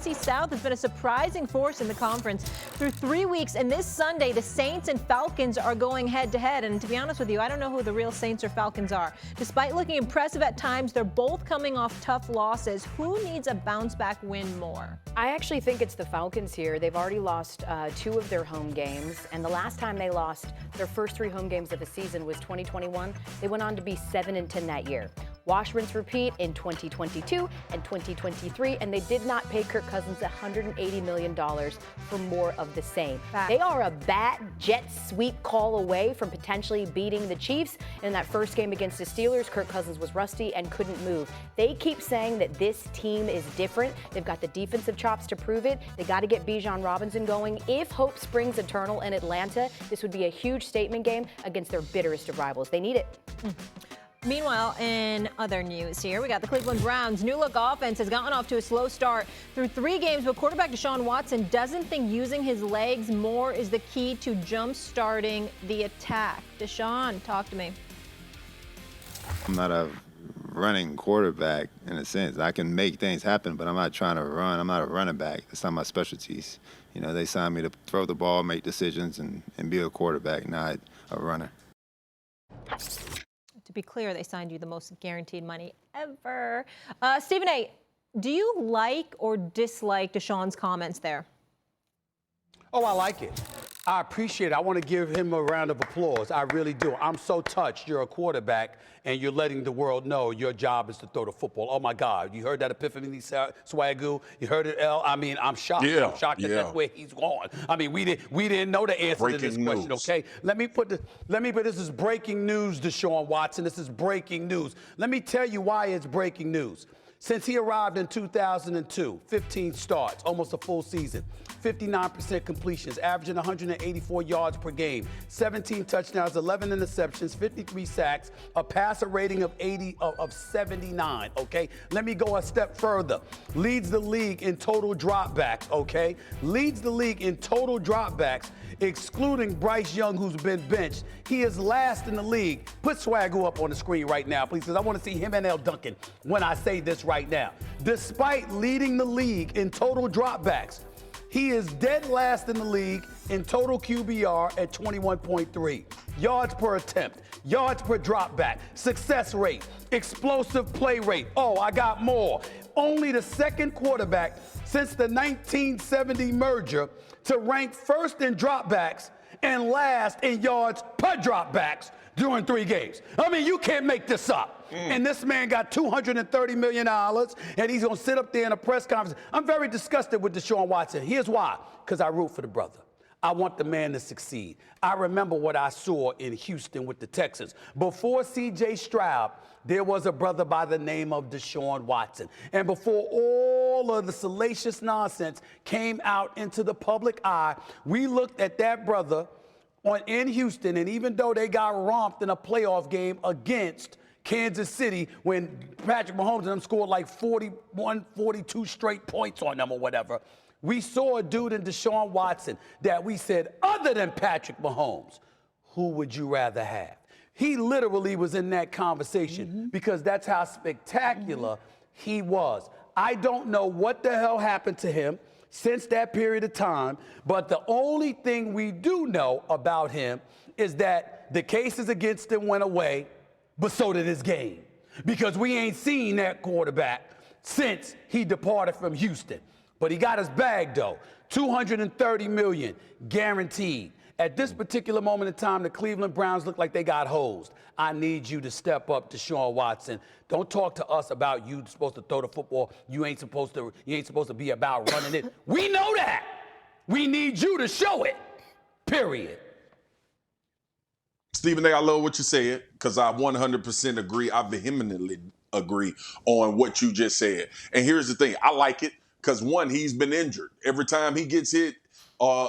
NFC South has been a surprising force in the conference through 3 weeks. And this Sunday, the Saints and Falcons are going head-to-head. And to be honest with you, I don't know who the real Saints or Falcons are. Despite looking impressive at times, they're both coming off tough losses. Who needs a bounce-back win more? I actually think it's the Falcons here. They've already lost 2 of their home games. And the last time they lost their first 3 home games of the season was 2021. They went on to be 7-10 that year. Wash, rinse, repeat in 2022 and 2023, and they did not pay Kirk Cousins $180 million for more of the same. Fact. They are a bat jet sweep call away from potentially beating the Chiefs. In that first game against the Steelers, Kirk Cousins was rusty and couldn't move. They keep saying that this team is different. They've got the defensive chops to prove it. They got to get Bijan Robinson going. If hope springs eternal in Atlanta, this would be a huge statement game against their bitterest of rivals. They need it. Meanwhile, in other news here, we got the Cleveland Browns' new-look offense has gotten off to a slow start through 3 games, but quarterback Deshaun Watson doesn't think using his legs more is the key to jump-starting the attack. Deshaun, talk to me. I'm not a running quarterback in a sense. I can make things happen, but I'm not trying to run. I'm not a running back. That's not my specialties. You know, they signed me to throw the ball, make decisions, and be a quarterback, not a runner. To be clear, they signed you the most guaranteed money ever. Stephen A., do you like or dislike Deshaun's comments there? Oh, I like it. I appreciate it. I want to give him a round of applause. I really do. I'm so touched. You're a quarterback, and you're letting the world know your job is to throw the football. Oh, my God. You heard that epiphany, Swagu? You heard it, Elle? I mean, I'm shocked. Yeah, I'm shocked that that's where he's going. I mean, we didn't know the answer to this question, okay? This is breaking news, Deshaun Watson. This is breaking news. Let me tell you why it's breaking news. Since he arrived in 2002, 15 starts, almost a full season, 59% completions, averaging 184 yards per game, 17 touchdowns, 11 interceptions, 53 sacks, a passer rating of 79, okay? Let me go a step further. Leads the league in total dropbacks, okay? Leads the league in total dropbacks, excluding Bryce Young, who's been benched. He is last in the league. Put Swagu up on the screen right now, please, because I want to see him and Elle Duncan when I say this right now. Despite leading the league in total dropbacks, he is dead last in the league in total QBR at 21.3. Yards per attempt, yards per dropback, success rate, explosive play rate. Oh, I got more. Only the second quarterback since the 1970 merger to rank first in dropbacks and last in yards per dropbacks during 3 games. I mean, you can't make this up. And this man got $230 million, and he's going to sit up there in a press conference. I'm very disgusted with Deshaun Watson. Here's why. Because I root for the brother. I want the man to succeed. I remember what I saw in Houston with the Texans. Before C.J. Stroud, there was a brother by the name of Deshaun Watson. And before all of the salacious nonsense came out into the public eye, we looked at that brother in Houston, and even though they got romped in a playoff game against Kansas City when Patrick Mahomes and them scored like 41, 42 straight points on them or whatever, we saw a dude in Deshaun Watson that we said, other than Patrick Mahomes, who would you rather have? He literally was in that conversation because that's how spectacular he was. I don't know what the hell happened to him since that period of time, but the only thing we do know about him is that the cases against him went away, but so did his game, because we ain't seen that quarterback since he departed from Houston. But he got his bag, though. $230 million guaranteed. At this particular moment in time, the Cleveland Browns look like they got hosed. I need you to step up, Deshaun Watson. Don't talk to us about you supposed to throw the football. You ain't supposed to be about running it. We know that. We need you to show it. Period. Stephen A., I love what you said because I 100% agree. I vehemently agree on what you just said. And here's the thing. I like it because, one, he's been injured. Every time he gets hit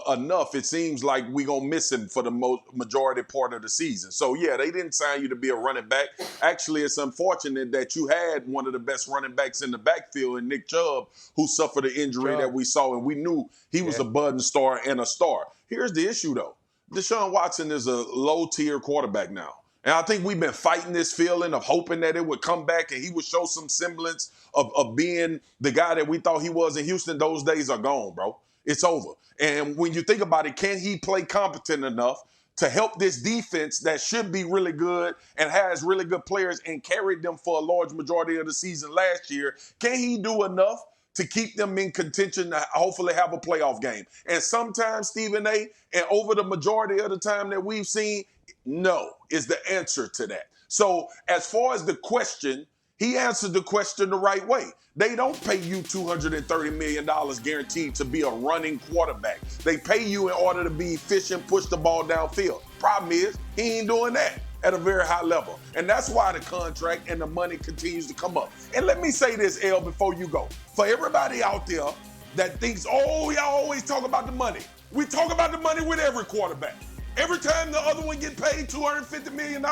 enough, it seems like we're going to miss him for the majority part of the season. So, yeah, they didn't sign you to be a running back. Actually, it's unfortunate that you had one of the best running backs in the backfield in Nick Chubb, who suffered an injury that we saw, and we knew he was a budding star and a star. Here's the issue, though. Deshaun Watson is a low-tier quarterback now. And I think we've been fighting this feeling of hoping that it would come back and he would show some semblance of being the guy that we thought he was in Houston. Those days are gone, bro. It's over. And when you think about it, can he play competent enough to help this defense that should be really good and has really good players and carried them for a large majority of the season last year? Can he do enough to keep them in contention to hopefully have a playoff game? And sometimes, Stephen A., and over the majority of the time that we've seen, no is the answer to that. So as far as the question, he answered the question the right way. They don't pay you $230 million guaranteed to be a running quarterback. They pay you in order to be efficient, push the ball downfield. Problem is, he ain't doing that at a very high level. And that's why the contract and the money continues to come up. And let me say this, Elle, before you go. For everybody out there that thinks, oh, y'all always talk about the money. We talk about the money with every quarterback. Every time the other one get paid $250 million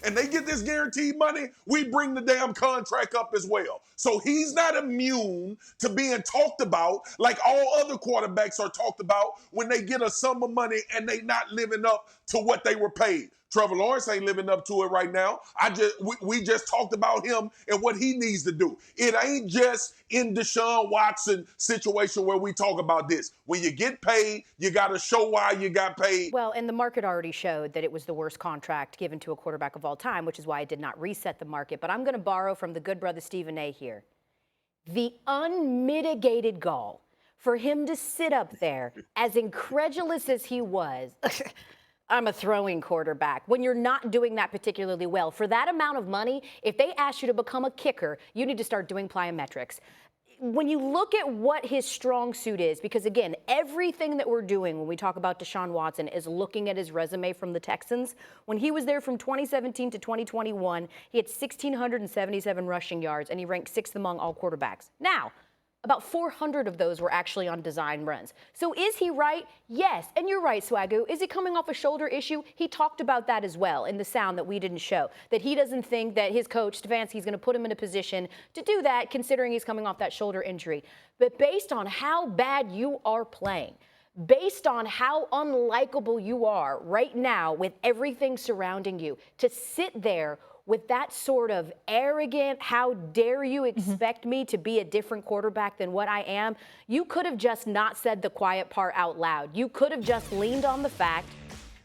and they get this guaranteed money, we bring the damn contract up as well. So he's not immune to being talked about like all other quarterbacks are talked about when they get a sum of money and they not living up to what they were paid. Trevor Lawrence ain't living up to it right now. We just talked about him and what he needs to do. It ain't just in Deshaun Watson situation where we talk about this. When you get paid, you got to show why you got paid. Well, and the market already showed that it was the worst contract given to a quarterback of all time, which is why it did not reset the market. But I'm going to borrow from the good brother Stephen A. here. The unmitigated gall for him to sit up there, as incredulous as he was, I'm a throwing quarterback, when you're not doing that particularly well. For that amount of money, if they ask you to become a kicker, you need to start doing plyometrics. When you look at what his strong suit is, because again, everything that we're doing when we talk about Deshaun Watson is looking at his resume from the Texans. When he was there from 2017 to 2021, he had 1,677 rushing yards, and he ranked 6th among all quarterbacks. Now, about 400 of those were actually on design runs. So is he right? Yes. And you're right, Swagu. Is he coming off a shoulder issue? He talked about that as well in the sound that we didn't show, that he doesn't think that his coach, Stefanski, is going to put him in a position to do that, considering he's coming off that shoulder injury. But based on how bad you are playing, based on how unlikable you are right now with everything surrounding you, to sit there with that sort of arrogant, how dare you expect me to be a different quarterback than what I am, you could have just not said the quiet part out loud. You could have just leaned on the fact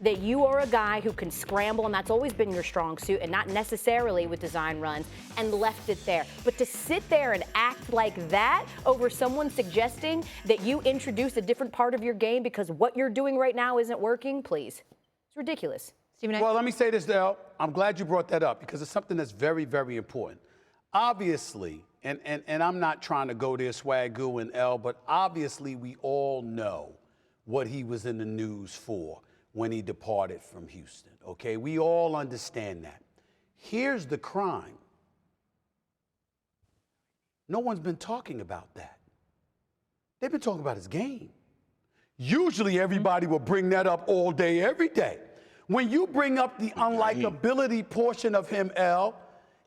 that you are a guy who can scramble, and that's always been your strong suit, and not necessarily with design runs, and left it there. But to sit there and act like that over someone suggesting that you introduce a different part of your game because what you're doing right now isn't working, please. It's ridiculous. Well, let me say this, Elle. I'm glad you brought that up because it's something that's very, very important. Obviously, and I'm not trying to go there, Swagu and Elle, but obviously we all know what he was in the news for when he departed from Houston, okay? We all understand that. Here's the crime. No one's been talking about that. They've been talking about his game. Usually everybody will bring that up all day, every day. When you bring up the unlikability portion of him, Elle,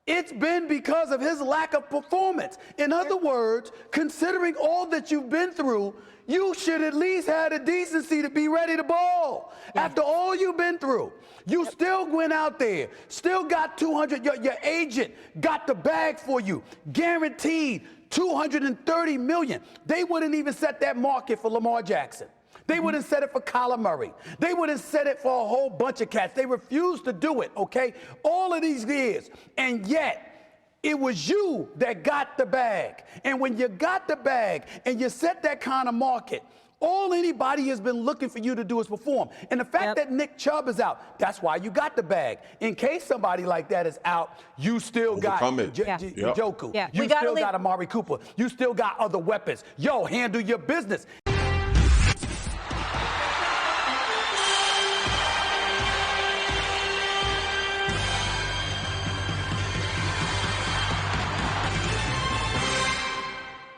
it's been because of his lack of performance. In other words, considering all that you've been through, you should at least have the decency to be ready to ball. After all you've been through, you still went out there, still got 200, your agent got the bag for you, guaranteed $230 million. They wouldn't even set that market for Lamar Jackson. They wouldn't set it for Kyler Murray. They wouldn't set it for a whole bunch of cats. They refused to do it, okay? All of these years. And yet, it was you that got the bag. And when you got the bag and you set that kind of market, all anybody has been looking for you to do is perform. And the fact that Nick Chubb is out, that's why you got the bag. In case somebody like that is out, you still got Njoku. You still got Amari Cooper. You still got other weapons. Yo, handle your business.